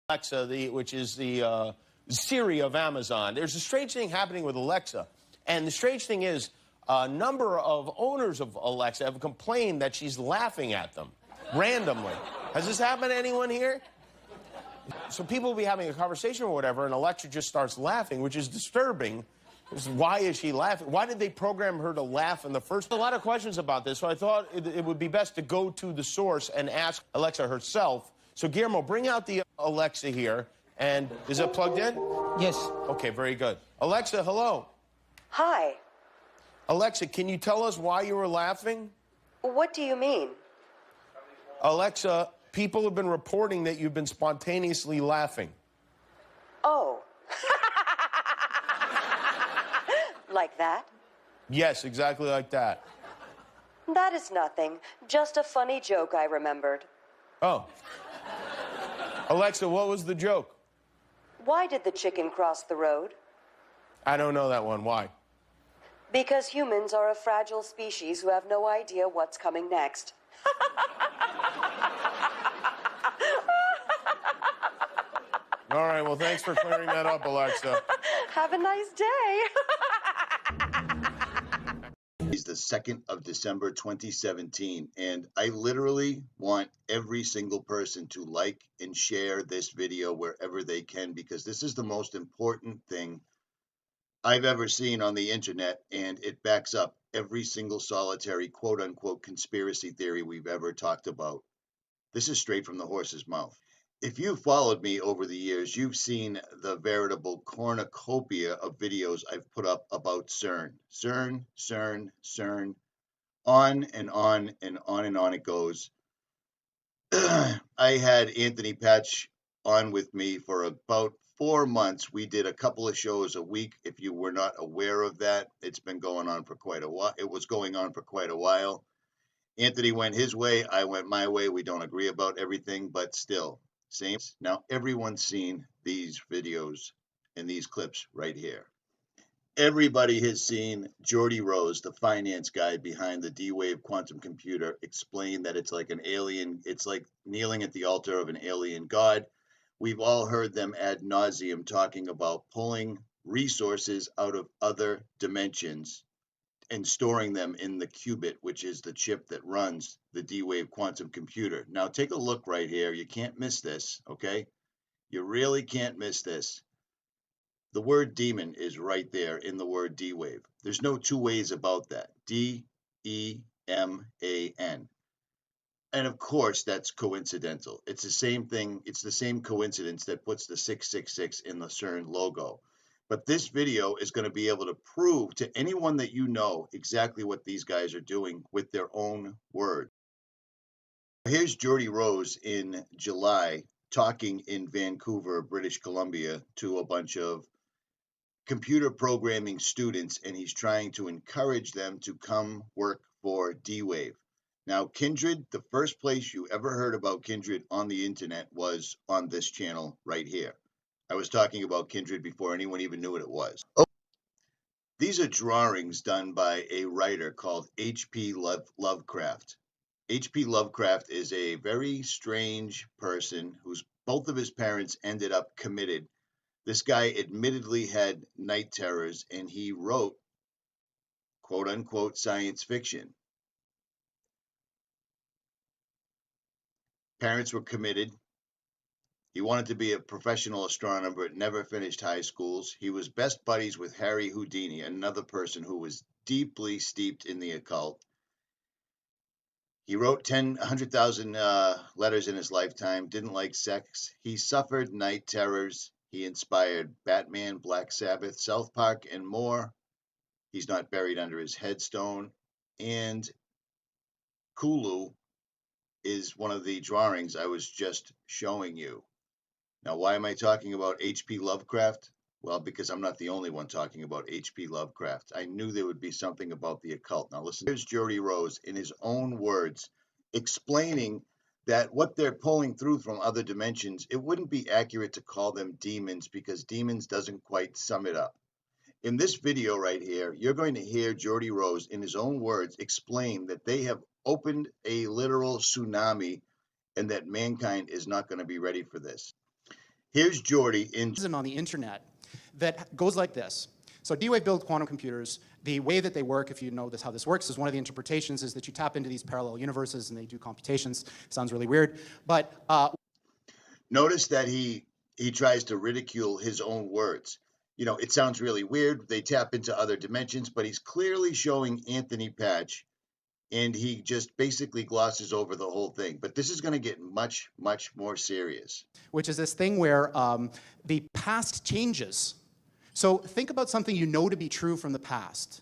Alexa, which is the Siri of Amazon. There's a strange thing happening with Alexa. And the strange thing is, a number of owners of Alexa have complained that she's laughing at them randomly. Has this happened to anyone here? So people will be having a conversation or whatever, and Alexa just starts laughing, which is disturbing. Why is she laughing? Why did they program her to laugh in the first? A lot of questions about this, so I thought it would be best to go to the source and ask Alexa herself. So Guillermo, bring out the Alexa here. And is it plugged in? Yes. Okay, very good. Alexa, hello. Hi. Alexa, can you tell us why you were laughing? What do you mean? Alexa, people have been reporting that you've been spontaneously laughing. Oh. Like that? Yes, exactly like that. That is nothing. Just a funny joke I remembered. Oh. Alexa, what was the joke? Why did the chicken cross the road? I don't know that one. Why? Because humans are a fragile species who have no idea what's coming next. All right, well, thanks for clearing that up, Alexa. Have a nice day. It's the 2nd of December, 2017, and I literally want every single person to like and share this video wherever they can, because this is the most important thing I've ever seen on the internet, and it backs up every single solitary quote-unquote conspiracy theory we've ever talked about. This is straight from the horse's mouth. If you've followed me over the years, you've seen the veritable cornucopia of videos I've put up about CERN. CERN, CERN, CERN, on and on and on and on it goes. I had Anthony Patch on with me for about 4 months. We did a couple of shows a week. If you were not aware of that, it's been going on for quite a while. It was going on for quite a while. Anthony went his way. I went my way. We don't agree about everything, but still. Same. Now, everyone's seen these videos and these clips right here. Everybody has seen Geordie Rose, the finance guy behind the D-Wave quantum computer, explain that it's like an alien. It's like kneeling at the altar of an alien god. We've all heard them ad nauseum talking about pulling resources out of other dimensions and storing them in the qubit, which is the chip that runs the D-Wave quantum computer. Now, take a look right here. You can't miss this, okay? You really can't miss this. The word demon is right there in the word D-Wave. There's no two ways about that. D-E-M-A-N. And of course, that's coincidental. It's the same thing. It's the same coincidence that puts the 666 in the CERN logo. But this video is going to be able to prove to anyone that you know exactly what these guys are doing with their own words. Here's Geordie Rose in July talking in Vancouver, British Columbia, to a bunch of computer programming students, and he's trying to encourage them to come work for D-Wave. Now, Kindred, the first place you ever heard about Kindred on the internet was on this channel right here. I was talking about Kindred before anyone even knew what it was. Oh, these are drawings done by a writer called H.P. Lovecraft. H.P. Lovecraft is a very strange person whose both of his parents ended up committed. This guy admittedly had night terrors, and he wrote, quote-unquote, science fiction. Parents were committed. He wanted to be a professional astronomer, but never finished high schools. He was best buddies with Harry Houdini, another person who was deeply steeped in the occult. He wrote 100,000 letters in his lifetime, didn't like sex. He suffered night terrors. He inspired Batman, Black Sabbath, South Park, and more. He's not buried under his headstone. And Kulu is one of the drawings I was just showing you. Now, why am I talking about H.P. Lovecraft? Well, because I'm not the only one talking about H.P. Lovecraft. I knew there would be something about the occult. Now, listen, here's Geordie Rose in his own words explaining that what they're pulling through from other dimensions, it wouldn't be accurate to call them demons because demons doesn't quite sum it up. In this video right here, you're going to hear Geordie Rose in his own words explain that they have opened a literal tsunami and that mankind is not going to be ready for this. Here's Jordy in. On the internet that goes like this. So D-Wave built quantum computers. The way that they work, if you know how this works, is one of the interpretations is that you tap into these parallel universes and they do computations. Sounds really weird, but notice that he tries to ridicule his own words. You know, it sounds really weird. They tap into other dimensions, but he's clearly showing Anthony Patch, and he just basically glosses over the whole thing. But this is going to get much, much more serious. Which is this thing where the past changes. So think about something you know to be true from the past.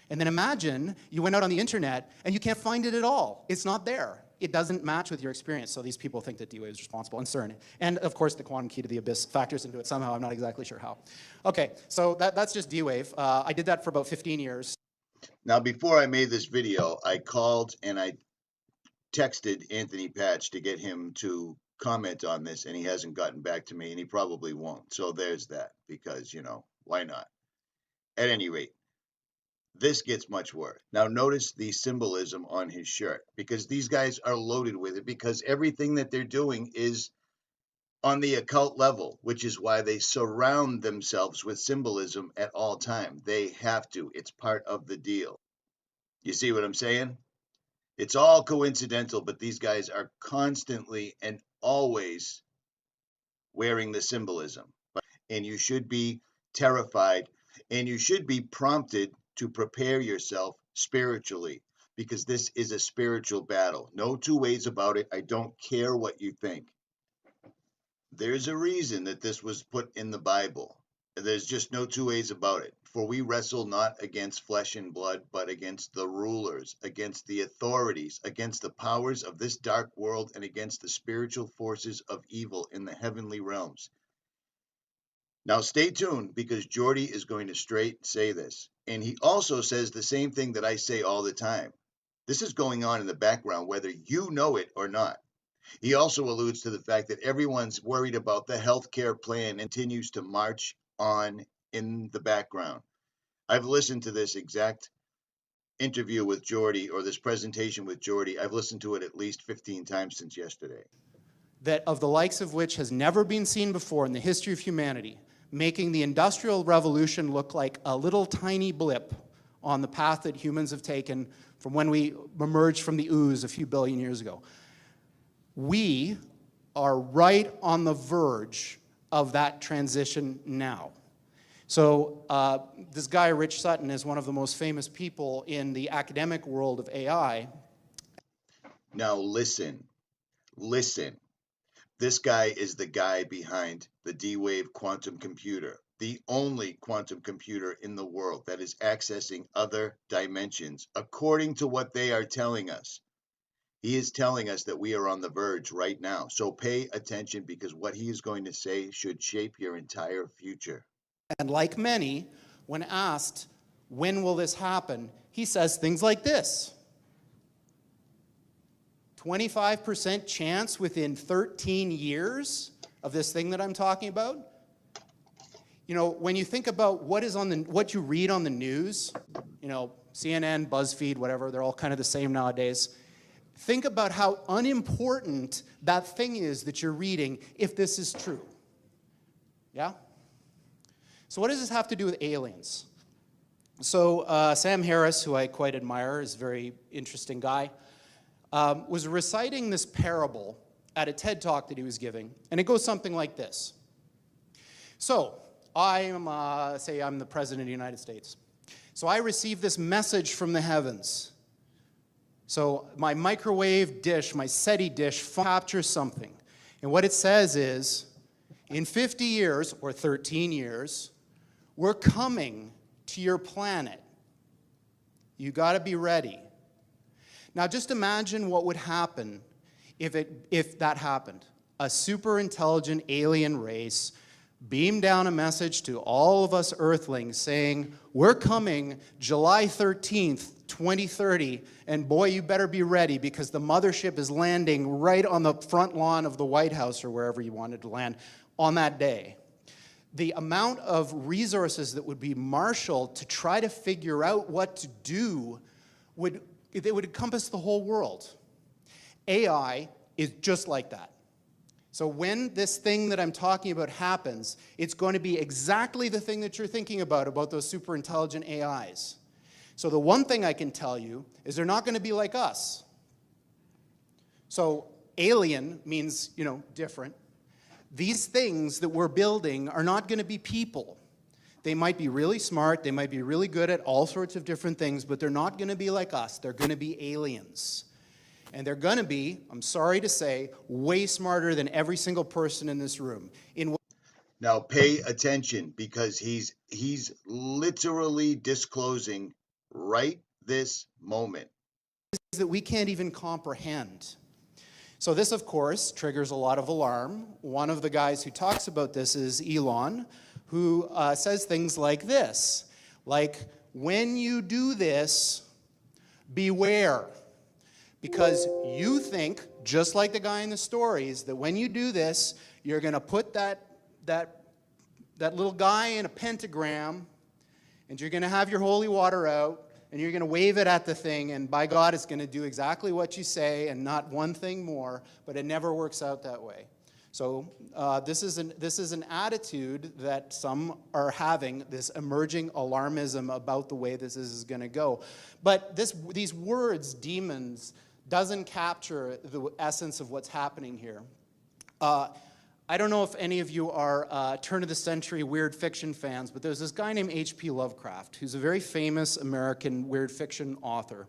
And then imagine you went out on the internet and you can't find it at all. It's not there. It doesn't match with your experience. So these people think that D-Wave is responsible, and CERN. And of course, the quantum key to the abyss factors into it somehow. I'm not exactly sure how. Okay, so that's just D-Wave. I did that for about 15 years. Now, before I made this video, I called and I texted Anthony Patch to get him to comment on this, and he hasn't gotten back to me, and he probably won't. So there's that, because, you know, why not? At any rate, this gets much worse. Now, notice the symbolism on his shirt, because these guys are loaded with it, because everything that they're doing is on the occult level, which is why they surround themselves with symbolism at all time. They have to. It's part of the deal. You see what I'm saying? It's all coincidental, but these guys are constantly and always wearing the symbolism. And you should be terrified, and you should be prompted to prepare yourself spiritually, because this is a spiritual battle. No two ways about it. I don't care what you think. There's a reason that this was put in the Bible. There's just no two ways about it. For we wrestle not against flesh and blood, but against the rulers, against the authorities, against the powers of this dark world, and against the spiritual forces of evil in the heavenly realms. Now stay tuned, because Jordy is going to straight say this. And he also says the same thing that I say all the time. This is going on in the background, whether you know it or not. He also alludes to the fact that everyone's worried about the healthcare plan and continues to march on in the background. I've listened to this exact interview with Jordy, or this presentation with Jordy. I've listened to it at least 15 times since yesterday. That of the likes of which has never been seen before in the history of humanity, making the Industrial Revolution look like a little tiny blip on the path that humans have taken from when we emerged from the ooze a few billion years ago. We are right on the verge of that transition now. So this guy, Rich Sutton, is one of the most famous people in the academic world of AI. Now listen. This guy is the guy behind the D-Wave quantum computer, the only quantum computer in the world that is accessing other dimensions, according to what they are telling us. He is telling us that we are on the verge right now. So pay attention, because what he is going to say should shape your entire future. And like many, when asked, when will this happen, he says things like this. 25% chance within 13 years of this thing that I'm talking about. You know, when you think about what you read on the news, you know, CNN, BuzzFeed, whatever, they're all kind of the same nowadays. Think about how unimportant that thing is that you're reading if this is true. Yeah? So what does this have to do with aliens? So Sam Harris, who I quite admire, is a very interesting guy, was reciting this parable at a TED Talk that he was giving, and it goes something like this. So say I'm the President of the United States. So I receive this message from the heavens. So my microwave dish, my SETI dish, captures something. And what it says is, in 50 years, or 13 years, we're coming to your planet. You got to be ready. Now just imagine what would happen if that happened. A super intelligent alien race beamed down a message to all of us Earthlings saying, we're coming July 13th, 2030, and boy, you better be ready, because the mothership is landing right on the front lawn of the White House, or wherever you wanted to land, on that day. The amount of resources that would be marshaled to try to figure out what to do would encompass the whole world. AI is just like that. So when this thing that I'm talking about happens, it's going to be exactly the thing that you're thinking about those super intelligent AIs. So the one thing I can tell you is they're not going to be like us. So alien means, different. These things that we're building are not going to be people. They might be really smart, they might be really good at all sorts of different things, but they're not going to be like us. They're going to be aliens. And they're going to be, I'm sorry to say, way smarter than every single person in this room. Now pay attention, because he's literally disclosing right this moment that we can't even comprehend. So this, of course, triggers a lot of alarm. One of the guys who talks about this is Elon, who says things like this, like, when you do this, beware. Because you think, just like the guy in the stories, that when you do this, you're going to put that little guy in a pentagram, and you're going to have your holy water out, and you're going to wave it at the thing, and by God, it's going to do exactly what you say and not one thing more, but it never works out that way. So this is an attitude that some are having, this emerging alarmism about the way this is going to go. But these words, demons, doesn't capture the essence of what's happening here. I don't know if any of you are turn-of-the-century weird fiction fans, but there's this guy named H.P. Lovecraft, who's a very famous American weird fiction author.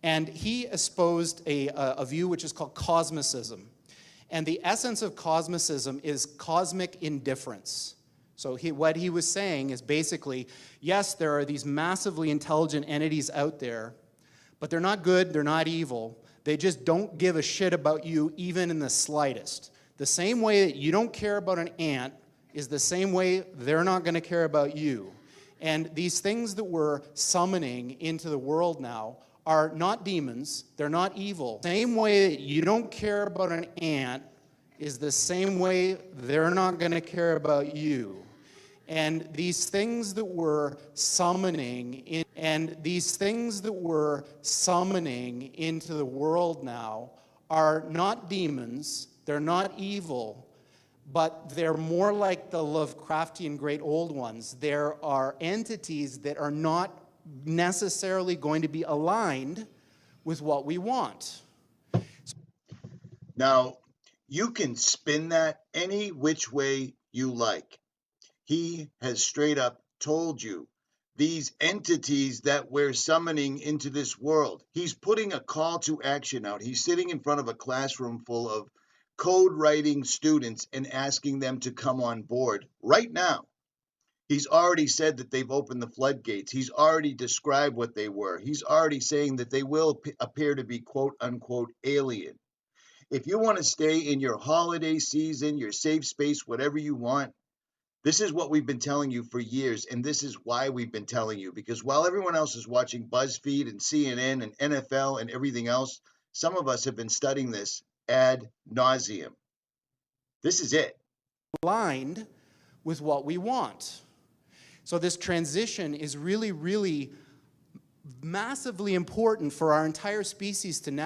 And he espoused a view which is called cosmicism. And the essence of cosmicism is cosmic indifference. So what he was saying is basically, yes, there are these massively intelligent entities out there, but they're not good, they're not evil. They just don't give a shit about you even in the slightest. The same way that you don't care about an ant is the same way they're not going to care about you. And these things that we're summoning into the world now are not demons, they're not evil. Same way that you don't care about an ant is the same way they're not going to care about you. And these things that we're summoning into the world now are not demons, they're not evil, but they're more like the Lovecraftian great old ones. There are entities that are not necessarily going to be aligned with what we want. Now, you can spin that any which way you like. He has straight up told you these entities that we're summoning into this world. He's putting a call to action out. He's sitting in front of a classroom full of code writing students and asking them to come on board right now. He's already said that they've opened the floodgates. He's already described what they were. He's already saying that they will appear to be quote unquote alien. If you want to stay in your holiday season, your safe space, whatever you want, this is what we've been telling you for years, and this is why we've been telling you, because while everyone else is watching BuzzFeed and CNN and NFL and everything else, some of us have been studying this ad nauseum. This is it. Aligned with what we want. So this transition is really, really massively important for our entire species to now.